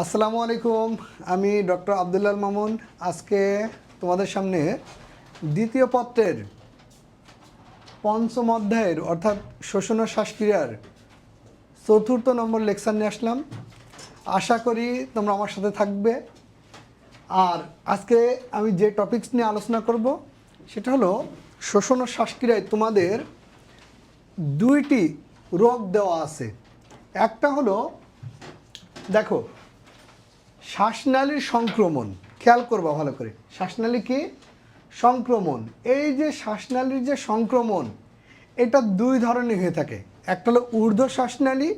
আসসালামু আলাইকুম। আমি ডক্টর আব্দুল্লাহ মামুন। আজকে তোমাদের সামনে দ্বিতীয় পত্রের পঞ্চম অধ্যায়ের অর্থাৎ শ্বসন ও শ্বাসক্রিয়ার ৪র্থ নম্বর লেকচার নিয়ে আসলাম। আশা করি তোমরা আমার সাথে থাকবে। আর আজকে আমি যে টপিকস নিয়ে আলোচনা করব সেটা হলো শ্বসন ও শ্বাসক্রিয়ায় তোমাদের দুইটি রোগ দেওয়া আছে। একটা হলো দেখো শ্বাসনালীর সংক্রমণ। খেয়াল করবা ভালো করে, শ্বাসনালী কি সংক্রমণ। এই যে শ্বাসনালীর যে সংক্রমণ এটা দুই ধরনের হয়ে থাকে। একটা হলো ঊর্ধ্ব শ্বাসনালী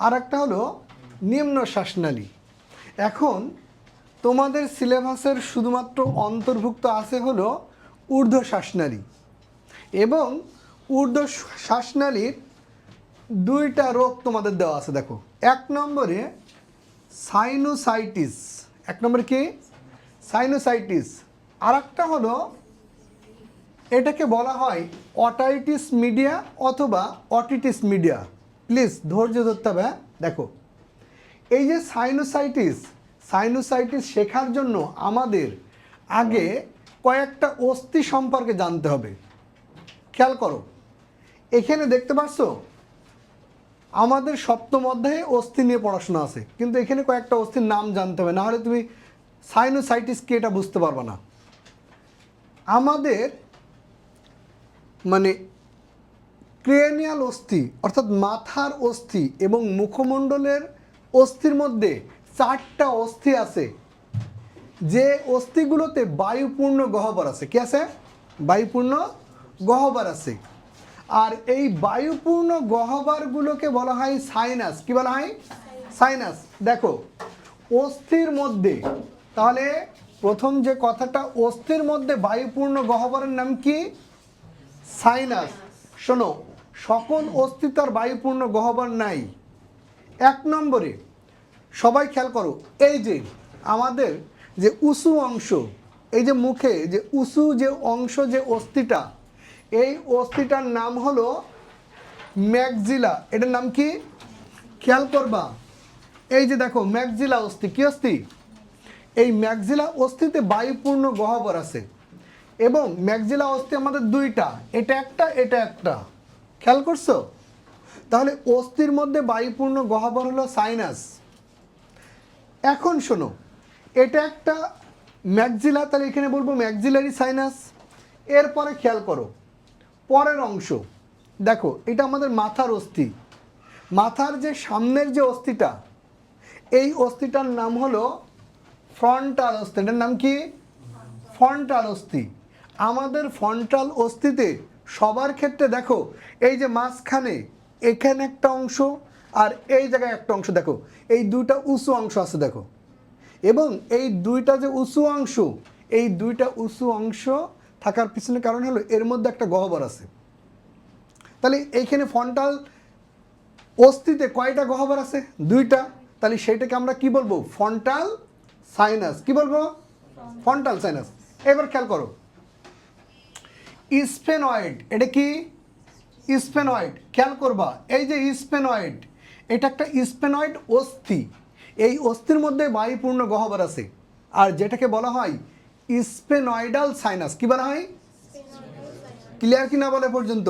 আর একটা হলো নিম্ন শ্বাসনালী। এখন তোমাদের সিলেবাসের শুধুমাত্র অন্তর্ভুক্ত আছে হলো ঊর্ধ্ব শ্বাসনালী এবং ঊর্ধ্ব শ্বাসনালীর দুইটা রোগ তোমাদের দেওয়া আছে। দেখো এক নম্বরে সাইনোসাইটিস, এক নম্বরে কি সাইনোসাইটিস, আর একটা হলো এটাকে বলা হয় অটাইটিস মিডিয়া অথবা অটিটিস মিডিয়া। প্লিজ ধৈর্য ধরতে হবে। দেখো এই যে সাইনোসাইটিস শেখার জন্য আমাদের আগে কয়েকটা অস্থি সম্পর্কে জানতে হবে। খেয়াল করো, এখানে দেখতে পাচ্ছ আমাদের সপ্তম অধ্যায়ে অস্থি নিয়ে পড়াশোনা আছে, কিন্তু এখানে কয়েকটা অস্থির নাম জানতে হবে, নাহলে তুমি সাইনোসাইটিস কি এটা বুঝতে পারবে না। আমাদের মানে ক্রেনিয়াল অস্থি অর্থাৎ মাথার অস্থি এবং মুখমণ্ডলের অস্থির মধ্যে 4টা অস্থি আছে, যে অস্থিগুলোতে বায়ুপূর্ণ গহ্বর আছে। কি আছে? বায়ুপূর্ণ গহ্বর আছে। আর এই বায়ুপূর্ণ গহ্বরগুলোকে বলা হয় সাইনাস। কি বলা হয়? সাইনাস। দেখো অস্থির মধ্যে, তাহলে প্রথম যে কথাটা, অস্থির মধ্যে বায়ুপূর্ণ গহ্বরের নাম কি? সাইনাস। শোনো, সকল অস্থি তার বায়ুপূর্ণ গহ্বর নাই। এক নম্বরে সবাই খেয়াল করো, এই যে আমাদের যে উঁচু অংশ, এই যে মুখে যে উঁচু যে অংশ, যে অস্থিটা, এই অস্থিটার নাম হলো ম্যাক্সিলা। এটার নাম কি? খেয়াল করবা, এই যে দেখো ম্যাক্সিলা অস্থি। কি অস্থি? এই ম্যাক্সিলা অস্থিতে বায়ুপূর্ণ গহ্বর আছে এবং ম্যাক্সিলা অস্থি আমাদের দুইটা, এটা একটা এটা একটা। খেয়াল করছো? তাহলে অস্থির মধ্যে বায়ুপূর্ণ গহ্বর হলো সাইনাস। এখন শোনো, এটা একটা ম্যাক্সিলা, তাহলে এখানে বলবো ম্যাক্সিলারি সাইনাস। এরপরে খেয়াল করো পরের অংশ, দেখো এটা আমাদের মাথার অস্থি। মাথার যে সামনের যে অস্থিটা, এই অস্থিটার নাম হলো ফ্রন্টাল অস্থি। এটার নাম কি? ফ্রন্টাল অস্থি। আমাদের ফ্রন্টাল অস্থিতে সবার ক্ষেত্রে দেখো এই যে মাঝখানে এখানে একটা অংশ আর এই জায়গায় একটা অংশ, দেখো এই দুইটা উঁচু অংশ আছে। দেখো, এবং এই দুইটা যে উঁচু অংশ, এই দুইটা উঁচু অংশ থাকার পিছনে কারণ হলো এর মধ্যে একটা গহ্বর আছে। তাহলে এইখানে ফ্রন্টাল অস্থিতে কয়টা গহ্বর আছে? দুইটা। তাহলে সেইটাকে আমরা কি বলবো? Frontal sinus. কি বলবো? Frontal sinus. এবার খেয়াল করো স্ফেনয়েড। এটা কি? স্ফেনয়েড। খেয়াল করবা, এই যে স্ফেনয়েড, এটা একটা স্ফেনয়েড অস্থি। এই অস্থির মধ্যে বায়ুপূর্ণ গহ্বর আছে, আর যেটাকে বলা হয় স্ফেনয়েডাল সাইনাস। কি বলা হয়? ক্লিয়ার কি না বলে পর্যন্ত?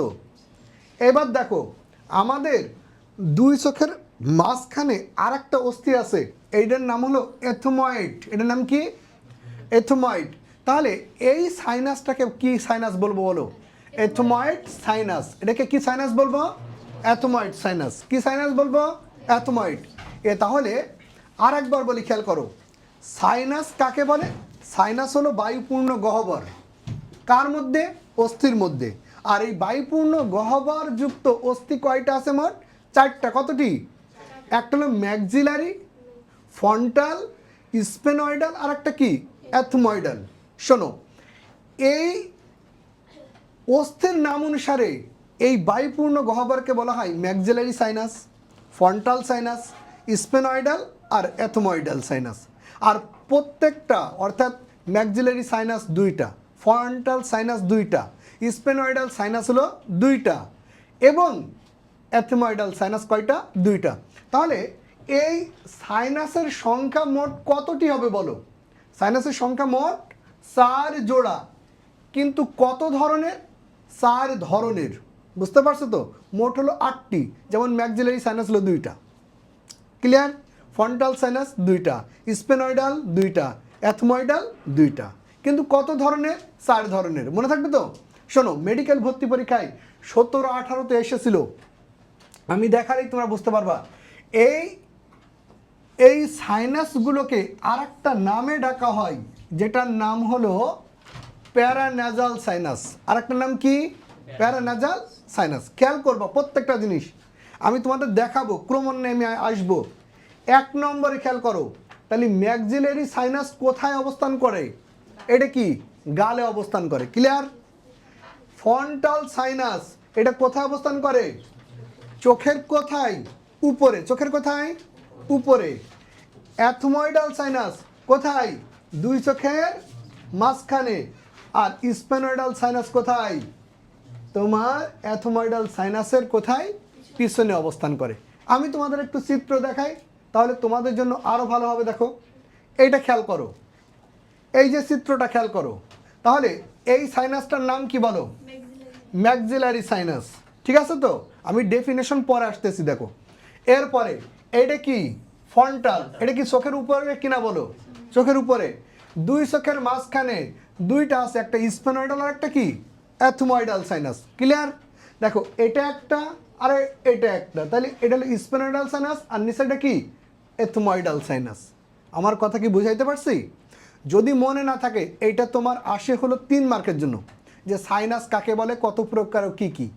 এবার দেখো আমাদের দুই চোখের মাঝখানে আর একটা অস্থি আছে, এইটার নাম হলো এথময়েড। এটার নাম কি? এথময়েড। তাহলে এই সাইনাসটাকে কি সাইনাস বলবো বলো? Ethmoid sinus. এটাকে কি সাইনাস বলবো? Ethmoid sinus. কি সাইনাস বলবো? এথময়েড। তাহলে আর একবার বলি, খেয়াল করো, সাইনাস কাকে বলে? সাইনাস হলো বায়ুপূর্ণ গহ্বর। কার মধ্যে? অস্থির মধ্যে। আর এই বায়ুপূর্ণ গহ্বর যুক্ত অস্থি কয়টা আছে? মোট 4টা। কতটি? একটা হলো ম্যাক্সিলারি, ফ্রন্টাল, স্ফেনয়েডাল, আর একটা কি? এথময়েডাল। শোনো, এই অস্থির নাম অনুসারে এই বায়ুপূর্ণ গহ্বরকে বলা হয় maxillary sinus, frontal sinus, sphenoidal আর এথময়েডাল সাইনাস। আর প্রত্যেকটা অর্থাৎ ম্যাক্সিলারি সাইনাস 2টা, ফ্রন্টাল সাইনাস 2টা, স্ফেনয়েডাল সাইনাস হলো 2টা এবং এথময়েডাল সাইনাস কয়টা? 2টা। তাহলে এই সাইনাসের সংখ্যা মোট কতটি হবে বলো? সাইনাসের সংখ্যা মোট 4 জোড়া, কিন্তু কত ধরনের? 4 ধরনের। বুঝতে পারছো তো? মোট হলো 8টি। যেমন ম্যাক্সিলারি সাইনাস হলো 2টা, ক্লিয়ার? ফ্রন্টাল সাইনাস 2টা, স্পেনয়েডাল 2টা, অ্যাথময়েডাল 2টা, কিন্তু কত ধরনের? 4 ধরনের। মনে থাকবে তো? শোনো, মেডিকেল ভর্তি পরীক্ষায় 17-18তে এসেছিল, আমি দেখালেই তোমরা বুঝতে পারবা। এই সাইনাসগুলোকে আর একটা নামে ডাকা হয়, যেটার নাম হলো প্যারান্যাজাল সাইনাস। আর একটা নাম কি? প্যারান্যাজাল সাইনাস। খেয়াল করবা প্রত্যেকটা জিনিস, আমি তোমাদের দেখাবো, ক্রমান্বয়ে আমি আসবো। 1 নম্বরে খেয়াল করো, তাহলে ম্যাক্সিলারি সাইনাস কোথায় অবস্থান করে? এটা কি? গালে অবস্থান করে, ক্লিয়ার? ফ্রন্টাল সাইনাস এটা কোথায় অবস্থান করে? চোখের কোথায়? উপরে। চোখের কোথায়? উপরে। অ্যাথময়েডাল সাইনাস কোথায়? 2 চোখের মাঝখানে। আর স্পেনয়েডাল সাইনাস কোথায়? তোমার অ্যাথময়েডাল সাইনাসের কোথায়? পিছনে অবস্থান করে। আমি তোমাদের একটু চিত্র দেখাই, তাহলে তোমাদের জন্য আরও ভালো হবে। দেখো, এইটা খেয়াল করো, এই যে চিত্রটা খেয়াল করো, তাহলে এই সাইনাসটার নাম কি বলো? Maxillary sinus. ঠিক আছে তো? আমি ডেফিনেশন পরে আসতেছি। দেখো, এরপরে এটা কি? ফ্রন্টাল। এটা কি চোখের উপরে কিনা বলো? চোখের উপরে। 2 চোখের মাঝখানে 2টা আছে, একটা স্পেনয়েডাল আর একটা কি? অ্যাথময়েডাল সাইনাস, ক্লিয়ার? দেখো, এটা একটা আর এটা একটা, তাহলে এটা হলো স্পেনয়েডাল সাইনাস, আর নিচেটা কি? অ্যাথময়েডাল সাইনাস। আমার কথা কি বুঝাইতে পারছি? যদি মনে না থাকে, এইটা তোমার আসে হলো 3 মার্কের জন্য, যে সাইনাস কাকে বলে, কত প্রকার, কি কি।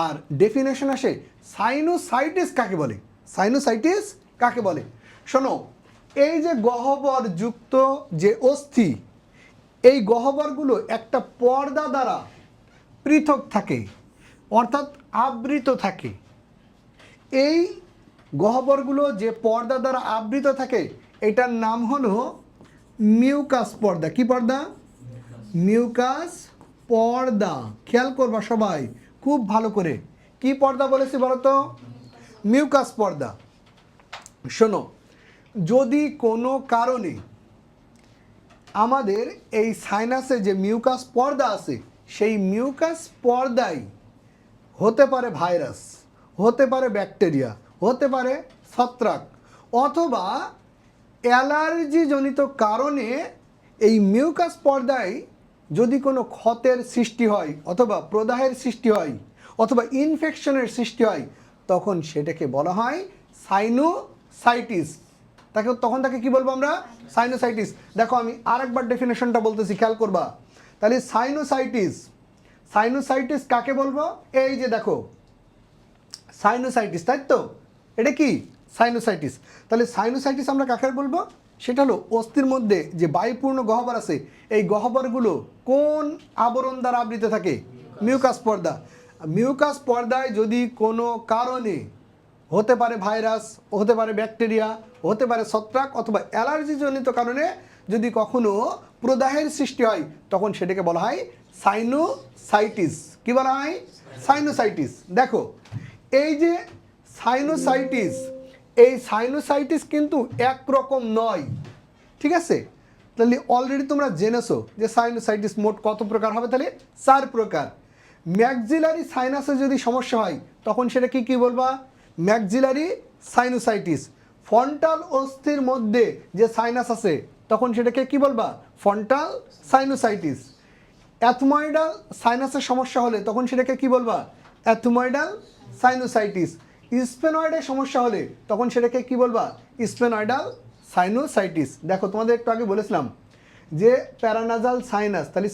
আর ডেফিনেশন আসে সাইনোসাইটিস কাকে বলে। সাইনোসাইটিস কাকে বলে? শোনো, এই যে গহ্বর যুক্ত যে অস্থি, এই গহ্বরগুলো একটা পর্দা দ্বারা পৃথক থাকে, অর্থাৎ আবৃত থাকে। এই গহ্বরগুলো যে পর্দা দ্বারা আবৃত থাকে, এটার নাম হলো মিউকাস পর্দা। কি পর্দা? মিউকাস পর্দা। খেয়াল করবা সবাই খুব ভালো করে, কি পর্দা বলেছি বলো তো? মিউকাস পর্দা। শোনো, যদি কোনো কারণে আমাদের এই সাইনাসে যে মিউকাস পর্দা আছে, সেই মিউকাস পর্দায় হতে পারে ভাইরাস, হতে পারে ব্যাকটেরিয়া, হতে পারে ছত্রাক, অথবা অ্যালার্জিজনিত কারণে এই মিউকাস পর্দায় যদি কোনো ক্ষতের সৃষ্টি হয়, অথবা প্রদাহের সৃষ্টি হয়, অথবা ইনফেকশনের সৃষ্টি হয়, তখন সেটাকে বলা হয় সাইনোসাইটিস। তখন তাকে কি বলবো আমরা? সাইনোসাইটিস। দেখো, আমি আরেকবার ডেফিনেশনটা বলতেছি, খেয়াল করবা। তাহলে সাইনোসাইটিস, সাইনোসাইটিস কাকে বলবো? এই যে দেখো, সাইনোসাইটিস, তাই তো? এটা কি? সাইনোসাইটিস। তাহলে সাইনোসাইটিস আমরা কাকে বলবো? সেটা হলো অস্থির মধ্যে যে বায়ুপূর্ণ গহ্বর আছে, এই গহ্বরগুলো কোন আবরণ দ্বারা আবৃত থাকে? মিউকাস পর্দা। মিউকাস পর্দায় যদি কোনো কারণে, হতে পারে ভাইরাস, হতে পারে ব্যাকটেরিয়া, হতে পারে ছত্রাক, অথবা অ্যালার্জিজনিত কারণে যদি কখনো প্রদাহের সৃষ্টি হয়, তখন সেটাকে বলা হয় সাইনোসাইটিস। কি বলা হয়? সাইনোসাইটিস। দেখো, এই যে সাইনোসাইটিস, এই সাইনোসাইটিস কিন্তু একরকম নয়, ঠিক আছে? তাহলে অলরেডি তোমরা জেনেছো যে সাইনোসাইটিস মোট কত প্রকার হবে। তাহলে 4 প্রকার। ম্যাক্সিলারি সাইনাসে যদি সমস্যা হয়, তখন সেটা কি বলবা? Maxillary sinusitis. ফ্রন্টাল অস্থির মধ্যে যে সাইনাস আছে, তখন সেটাকে কি বলবা? Frontal sinusitis. অ্যাথময়েডাল সাইনাসের সমস্যা হলে তখন সেটাকে কি বলবা? অ্যাথময়েডাল সাইনোসাইটিস। স্পেনয়েডের সমস্যা হলে তখন সেটাকে কি বলবা? স্পেনয়েডাল সাইনোসাইটিস। দেখো, তোমাদের একটু আগে বলেছিলাম যে প্যারানাজাল সাইনাস, তাহলে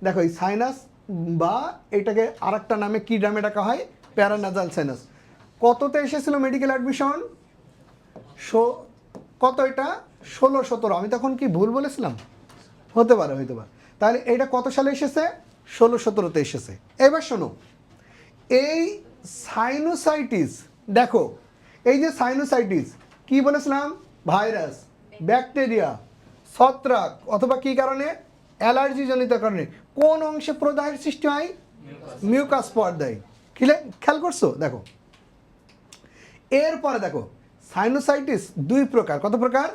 দেখো এই সাইনাস বা এটাকে আরেকটা নামে কি নামে ডাকা হয়? প্যারানাজাল সাইনাস। কততে এসেছিল মেডিকেল অ্যাডমিশন? কত এটা? 16-17। আমি তখন কি ভুল বলেছিলাম? হতে পারে, হইতে পারে। তাহলে এটা কত সালে এসেছে? 16-17তে এসেছে। এবার শোনো, এই সাইনোসাইটিস, দেখো এই যে সাইনোসাইটিস, কি বলেছিলাম? ভাইরাস, ব্যাকটেরিয়া, ছত্রাক, অথবা কি কারণে? অ্যালার্জিজনিত কারণে। কোন অংশে প্রদাহের সৃষ্টি হয়? মিউকাস পর্দায়। খেয়াল করছো? দেখো, এরপরে দেখো, সাইনোসাইটিস দুই প্রকার। কত প্রকার?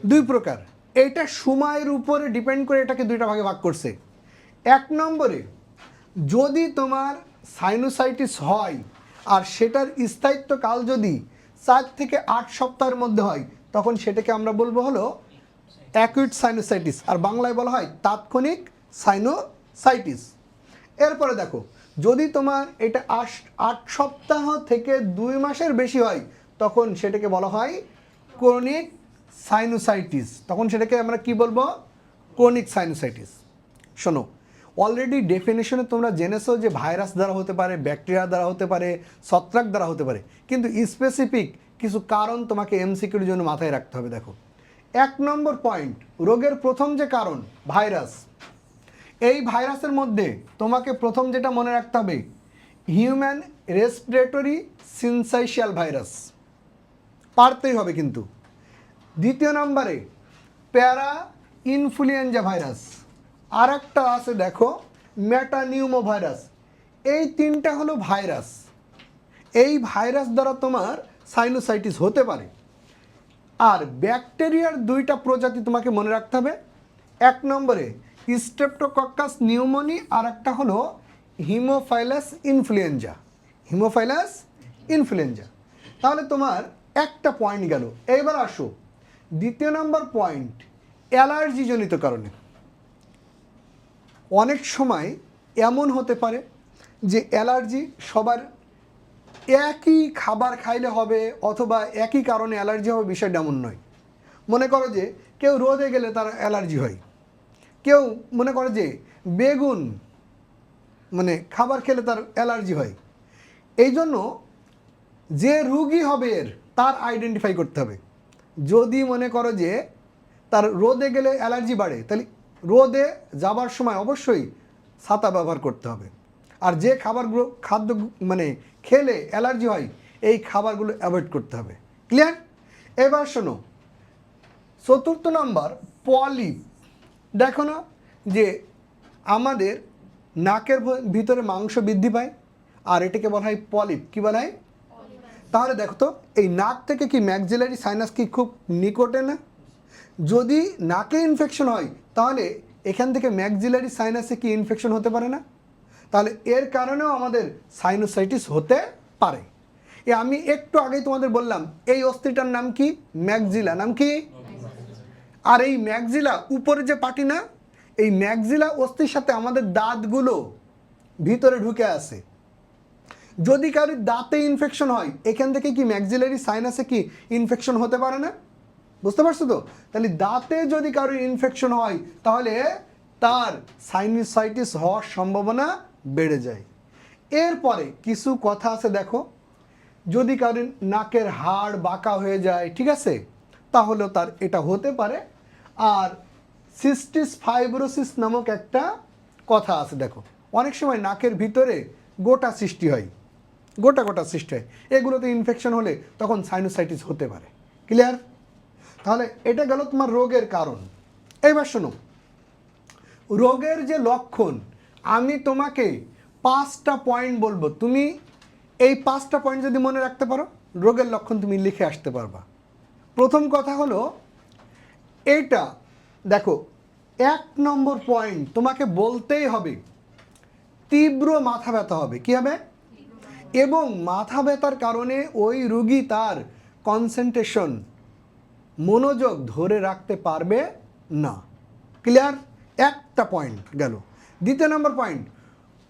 দুই প্রকার। এইটা সময়ের উপরে ডিপেন্ড করে এটাকে দুইটা ভাগে ভাগ করছে। এক নম্বরে যদি তোমার সাইনোসাইটিস হয় আর সেটার স্থায়িত্বকাল যদি 4 থেকে 8 সপ্তাহের মধ্যে হয়, তখন সেটাকে আমরা বলবো হলো অ্যাকুইট সাইনোসাইটিস, আর বাংলায় বলা হয় তাৎক্ষণিক সাইনোসাইটিস। এরপরে দেখো, যদি তোমার এটা 8 সপ্তাহ থেকে 2 মাসের বেশি হয়, তখন সেটাকে বলা হয় ক্রনিক সাইনোসাইটিস। তখন সেটাকে আমরা কি বলবো? Chronic sinusitis. শোনো, অলরেডি ডেফিনেশনে তোমরা জেনেছো যে ভাইরাস দ্বারা হতে পারে, ব্যাকটেরিয়া দ্বারা হতে পারে, ছত্রাক দ্বারা হতে পারে, কিন্তু স্পেসিফিক কিছু কারণ তোমাকে এমসিকিউর জন্য মাথায় রাখতে হবে। দেখো, 1 নম্বর পয়েন্ট, রোগের প্রথম যে কারণ ভাইরাস। এই ভাইরাসের মধ্যে তোমাকে প্রথম যেটা মনে রাখতে হবে, হিউম্যান রেসপিরেটরি সিনসাইশিয়াল ভাইরাস পারতেই হবে কিন্তু। দ্বিতীয় নম্বরে প্যারা ইনফ্লুয়েঞ্জা ভাইরাস, আর একটা আছে দেখো মেটানিউমো ভাইরাস। এই তিনটা হলো ভাইরাস। এই ভাইরাস দ্বারা তোমার সাইনোসাইটিস হতে পারে। আর ব্যাকটেরিয়ার দুইটা প্রজাতি তোমাকে মনে রাখতে হবে। 1 নম্বরে স্ট্রেপ্টোকক্কাস নিউমোনি, আর একটা হলো হিমোফাইলাস ইনফ্লুয়েঞ্জা। Haemophilus influenza. তাহলে তোমার একটা পয়েন্ট গেল। এইবার আসো দ্বিতীয় নম্বর পয়েন্ট, অ্যালার্জিজনিত কারণে। অনেক সময় এমন হতে পারে যে অ্যালার্জি সবার একই খাবার খাইলে হবে অথবা একই কারণে অ্যালার্জি হবে, বিষয়টা এমন নয়। মনে করো যে কেউ রোদে গেলে তার অ্যালার্জি হয়, কেউ মনে করে যে বেগুন মানে খাবার খেলে তার অ্যালার্জি হয়। এই জন্য যে রুগী হবে এর তার আইডেন্টিফাই করতে হবে। যদি মনে করো যে তার রোদে গেলে অ্যালার্জি বাড়ে, তাহলে রোদে যাবার সময় অবশ্যই ছাতা ব্যবহার করতে হবে। আর যে খাবারগুলো খাদ্য মানে খেলে অ্যালার্জি হয়, এই খাবারগুলো অ্যাভয়েড করতে হবে। ক্লিয়ার? এবার শোনো, 4th নম্বর পলিপ। দেখো না যে আমাদের নাকের ভিতরে মাংস বৃদ্ধি পায়, আর এটাকে বলা হয় পলিপ। কী বলা হয়? তাহলে দেখো তো, এই নাক থেকে কি ম্যাক্সিলারি সাইনাস কি খুব নিকটে না? যদি নাকে ইনফেকশন হয়, তাহলে এখান থেকে ম্যাক্সিলারি সাইনাসে কি ইনফেকশন হতে পারে না? তাহলে এর কারণেও আমাদের সাইনোসাইটিস হতে পারে। আমি একটু আগেই তোমাদের বললাম এই অস্থিটার নাম কি? ম্যাক্সিলা। নাম কি? আর এই ম্যাক্সিলা উপরে যে পাটি না, এই ম্যাক্সিলা অস্থির সাথে আমাদের দাঁতগুলো ভিতরে ঢুকে আছে। যদি কারোর দাঁতে ইনফেকশন হয়, এখান থেকে কি ম্যাক্সিলারি সাইনাসে কি ইনফেকশন হতে পারে না? বুঝতে পারছো তো? তাহলে দাঁতে যদি কারোর ইনফেকশন হয়, তাহলে তার সাইনোসাইটিস হওয়ার সম্ভাবনা বেড়ে যায়। এরপরে কিছু কথা আছে দেখো, যদি কারোর নাকের হাড় বাঁকা হয়ে যায়, ঠিক আছে, তাহলেও তার এটা হতে পারে। আর সিস্টিস ফাইব্রোসিস নামক একটা কথা আছে দেখো, অনেক সময় নাকের ভিতরে গোটা সৃষ্টি হয়, গোটা গোটা সৃষ্টি হয়। এগুলোতে ইনফেকশন হলে তখন সাইনোসাইটিস হতে পারে। ক্লিয়ার? তাহলে এটা গেল তোমার রোগের কারণ। এইবার শোনো, রোগের যে লক্ষণ, আমি তোমাকে 5টা পয়েন্ট বলবো, তুমি এই 5টা পয়েন্ট যদি মনে রাখতে পারো, রোগের লক্ষণ তুমি লিখে আসতে পারবা। প্রথম কথা হলো এইটা দেখো, 1 নম্বর পয়েন্ট তোমাকে বলতেই হবে, তীব্র মাথা ব্যথা হবে। কী হবে? এবং মাথা ব্যথার কারণে ওই রুগী তার কনসেন্ট্রেশন, মনোযোগ ধরে রাখতে পারবে না। ক্লিয়ার? একটা পয়েন্ট গেল। দ্বিতীয় নম্বর পয়েন্ট,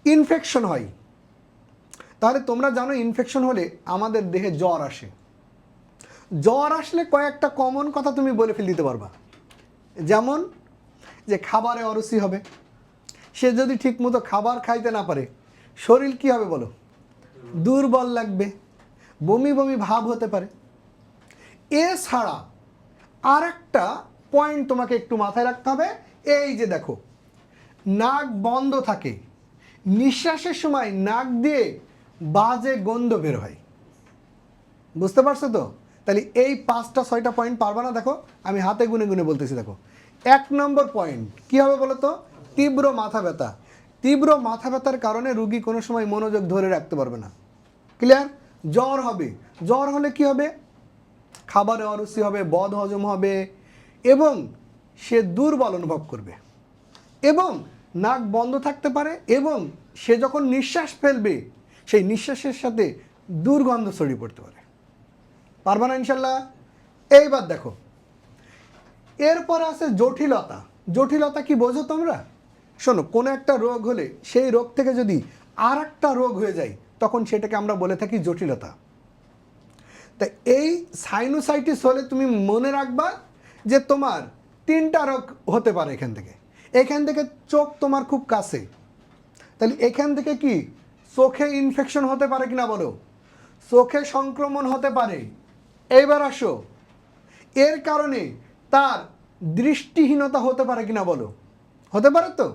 ইনফেকশন হয়। তাহলে তোমরা জানো ইনফেকশন হলে আমাদের দেহে জ্বর আসে। জ্বর আসলে কয়েকটা কমন কথা তুমি বলে ফেলে দিতে পারবা। যেমন যে খাবারে অরুচি হবে, সে যদি ঠিকমতো খাবার খাইতে না পারে, শরীর কী হবে বলো? দুর্বল লাগবে, বমি বমি ভাব হতে পারে। এছাড়া আর একটা পয়েন্ট তোমাকে একটু মাথায় রাখতে হবে, এই যে দেখো, নাক বন্ধ থাকে, নিঃশ্বাসের সময় নাক দিয়ে বাজে গন্ধ বের হয়। বুঝতে পারছো তো? তাহলে এই 5টা 6টা পয়েন্ট পারবা না? দেখো আমি হাতে গুনে গুনে বলতেছি। দেখো, 1 নম্বর পয়েন্ট কী হবে বলো তো? তীব্র মাথা ব্যথা। তীব্র মাথা ব্যথার কারণে রুগী কোনো সময় মনোযোগ ধরে রাখতে পারবে না। ক্লিয়ার? জ্বর হবে। জ্বর হলে কি হবে? খাবারে অরুচি হবে, বদ হজম হবে এবং সে দুর্বল অনুভব করবে এবং নাক বন্ধ থাকতে পারে এবং সে যখন নিঃশ্বাস ফেলবে সেই নিঃশ্বাসের সাথে দুর্গন্ধ ছড়িয়ে পড়তে পারে। পারবা না ইনশাল্লাহ? এইবার দেখো, এরপর আছে জটিলতা। জটিলতা কি বোঝো তোমরা? শোনো, কোনো একটা রোগ হলে সেই রোগ থেকে যদি আর একটা রোগ হয়ে যায় তখন সেটাকে আমরা বলে থাকি জটিলতা। তাই এই সাইনোসাইটিস হলে তুমি মনে রাখবা যে তোমার 3টা রোগ হতে পারে। এখান থেকে চোখ তোমার খুব কাছে, তাহলে এখান থেকে কি চোখে ইনফেকশন হতে পারে কিনা বলো? চোখে সংক্রমণ হতে পারে। এইবার আসো, এর কারণে তার দৃষ্টিহীনতা হতে পারে কিনা বলো? হতে পারে তো।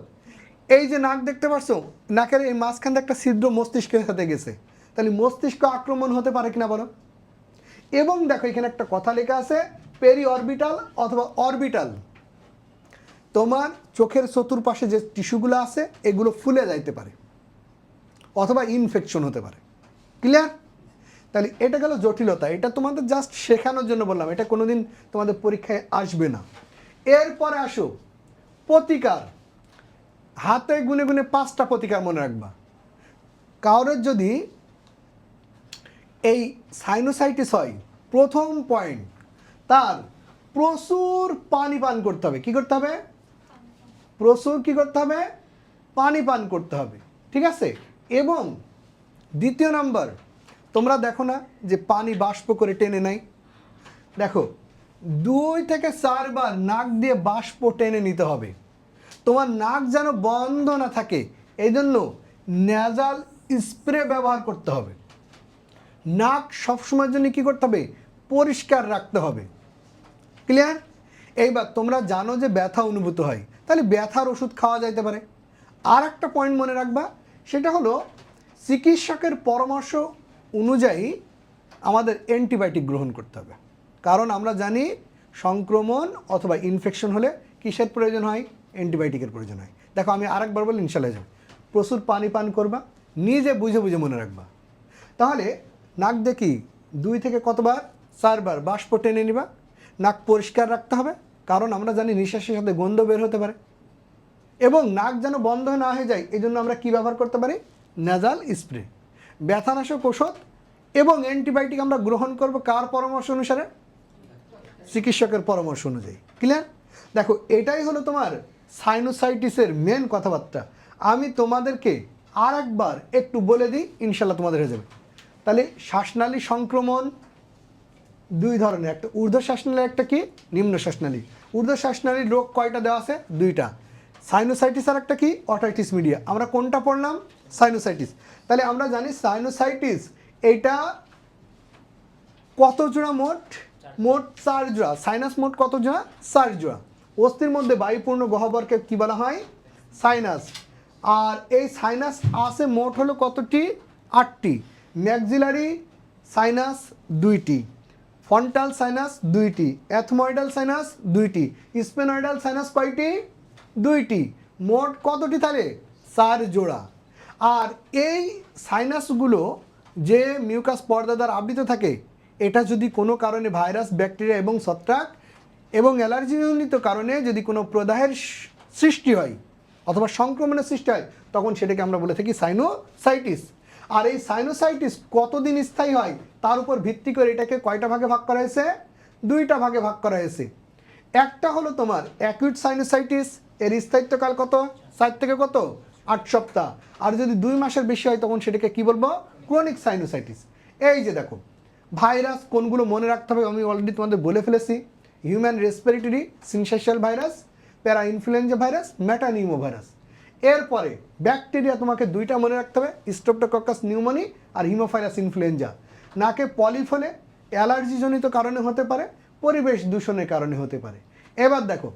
এই যে নাক দেখতে পাচ্ছ, নাকের এই মাঝখানে একটা ছিদ্র মস্তিষ্কের সাথে গেছে, তাহলে মস্তিষ্ক আক্রমণ হতে পারে কিনা বলো? এবং দেখো এখানে একটা কথা লেখা আছে পেরি অরবিটাল অথবা অরবিটাল। তোমার চোখের চতুর্পাশে যে টিস্যুগুলো আছে এগুলো ফুলে যাইতে পারে অথবা ইনফেকশন হতে পারে। ক্লিয়ার? তাহলে এটা গেল জটিলতা। এটা তোমাদের জাস্ট শেখানোর জন্য বললাম, এটা কোনোদিন তোমাদের পরীক্ষায় আসবে না। এরপরে আসো প্রতিকার। হাতে গুনে গুনে 5টা প্রতিকার মনে রাখবা। কারোর যদি এই সাইনোসাইটিস হয়, প্রথম পয়েন্ট, তার প্রচুর পানি পান করতে হবে। কি করতে হবে? প্রচুর কি করতে হবে? পানি পান করতে হবে। ঠিক আছে? এবং দ্বিতীয় নাম্বার, তোমরা দেখো না যে পানি বাষ্প করে টেনে নেয়? দেখো 2 থেকে 4 বার নাক দিয়ে বাষ্প টেনে নিতে হবে। তোমার নাক যেন বন্ধ না থাকে এই জন্য ন্যাজাল স্প্রে ব্যবহার করতে হবে। নাক সবসময়ের জন্য কী করতে হবে? পরিষ্কার রাখতে হবে। ক্লিয়ার? এইবার তোমরা জানো যে ব্যথা অনুভূত হয়, তাহলে ব্যথার ওষুধ খাওয়া যাইতে পারে। আর একটা পয়েন্ট মনে রাখবা, সেটা হলো চিকিৎসকের পরামর্শ অনুযায়ী আমাদের অ্যান্টিবায়োটিক গ্রহণ করতে হবে। কারণ আমরা জানি সংক্রমণ অথবা ইনফেকশন হলে কিসের প্রয়োজন হয়? অ্যান্টিবায়োটিকের প্রয়োজন হয়। দেখো আমি আরেকবার বলি, ইনশাল্লাহ যাবে। প্রচুর পানি পান করবা, নিজে বুঝে বুঝে মনে রাখবা। তাহলে নাক দেখি 2 থেকে কতবার? 4 বার বাষ্প টেনে নিবা। নাক পরিষ্কার রাখতে হবে, কারণ আমরা জানি নিঃশ্বাসের সাথে গন্ধ বের হতে পারে। এবং নাক যেন বন্ধ না হয়ে যায় এই জন্য আমরা কি ব্যবহার করতে পারি? Nasal spray. ব্যথানাশক ওষুধ এবং অ্যান্টিবায়োটিক আমরা গ্রহণ করব কার পরামর্শ অনুসারে? চিকিৎসকের পরামর্শ অনুযায়ী। ক্লিয়ার? দেখো এটাই হলো তোমার সাইনোসাইটিসের মেন কথাবার্তা। আমি তোমাদেরকে আর একবার একটু বলে দিই, ইনশাল্লাহ তোমাদের হয়ে যাবে। তাহলে শ্বাসনালী সংক্রমণ 2 ধরনের, একটা ঊর্ধ্ব শ্বাসনালী, একটা কি নিম্ন শ্বাসনালী। ঊর্ধ্ব শ্বাসনালীর রোগ কয়টা দেওয়া আছে? 2টা। সাইনোসাইটিস আর একটা কি অটাইটিস মিডিয়া। আমরা কোনটা পড়লাম? সাইনোসাইটিস। তাহলে আমরা জানি সাইনোসাইটিস এইটা কত জোড়া? মোট 4 জোড়া। সাইনাস মোট কত জোড়া? 4 জোড়া। অস্থির মধ্যে বায়ুপূর্ণ গহ্বরকে কি বলা হয়? সাইনাস। আর এই সাইনাস আছে মোট হলো কতটি? 8টি। ম্যাক্সিলারি সাইনাস 2টি, ফন্টাল সাইনাস 2টি, এথময়েডাল সাইনাস 2টি, স্পেনয়েডাল সাইনাস কয়টি? 2টি। মোট কতটি তাহলে? 4 জোড়া। আর এই সাইনাসগুলো যে মিউকাস পর্দা দ্বারা আবৃত থাকে, এটা যদি কোনো কারণে ভাইরাস, ব্যাকটেরিয়া এবং ছত্রাক এবং অ্যালার্জিজনিত কারণে যদি কোনো প্রদাহের সৃষ্টি হয় অথবা সংক্রমণের সৃষ্টি হয় তখন সেটাকে আমরা বলে থাকি সাইনোসাইটিস। আর এই সাইনোসাইটিস কতদিন স্থায়ী হয় তার উপর ভিত্তি করে এটাকে কয়টা ভাগে ভাগ করা হয়েছে? 2টা ভাগে ভাগ করা হয়েছে। একটা হলো তোমার অ্যাকিউট সাইনোসাইটিস, এর স্থায়িত্বকাল কত? 4 থেকে কত? 8 সপ্তাহ। আর যদি 2 মাসের বেশি হয় তখন সেটাকে কি বলবো? Chronic sinusitis. এই যে দেখো ভাইরাস কোনগুলো মনে রাখতে হবে আমি অলরেডি তোমাদের বলে ফেলেছি। হিউম্যান রেসপিরেটরি সিনশিয়াল ভাইরাস, প্যারা ইনফ্লুয়েঞ্জা ভাইরাস, মেটানিউমো ভাইরাস। এরপরে ব্যাকটেরিয়া তোমাকে 2টা মনে রাখতে হবে, স্ট্রেপ্টোকক্কাস নিউমোনি আর হিমোফাইলাস ইনফ্লুয়েঞ্জা। নাকে পলিপ হলে অ্যালার্জিজনিত কারণে হতে পারে, পরিবেশ দূষণের কারণে হতে পারে। এবার দেখো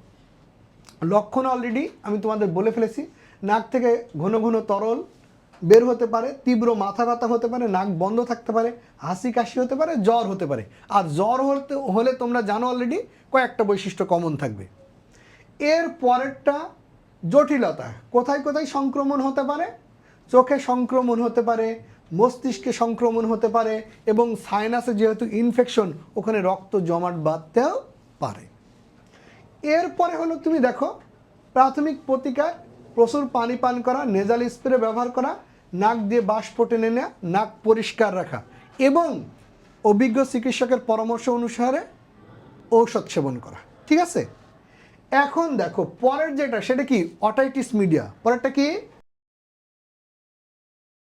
লক্ষণ অলরেডি আমি তোমাদের বলে ফেলেছি। নাক থেকে ঘন ঘন তরল বের হতে পারে, তীব্র মাথা ব্যথা হতে পারে, নাক বন্ধ থাকতে পারে, হাসি কাশি হতে পারে, জ্বর হতে পারে। আর জ্বর হলে তোমরা জানো অলরেডি কয়েকটা বৈশিষ্ট্য কমন থাকবে। এর পরেরটা জটিলতা, কোথায় কোথায় সংক্রমণ হতে পারে? চোখে সংক্রমণ হতে পারে, মস্তিষ্কে সংক্রমণ হতে পারে এবং সাইনাসে যেহেতু ইনফেকশন ওখানে রক্ত জমাট বাঁধতেও পারে। এরপরে হলো তুমি দেখো প্রাথমিক প্রতিকার, প্রচুর পানি পান করা, নেজাল স্প্রে ব্যবহার করা, নাক দিয়ে বাষ্প টেনে নেওয়া, নাক পরিষ্কার রাখা এবং অভিজ্ঞ চিকিৎসকের পরামর্শ অনুসারে ঔষধ সেবন করা। ঠিক আছে, এখন দেখো পরের যেটা সেটা কি অটাইটিস মিডিয়া। পরেরটা কি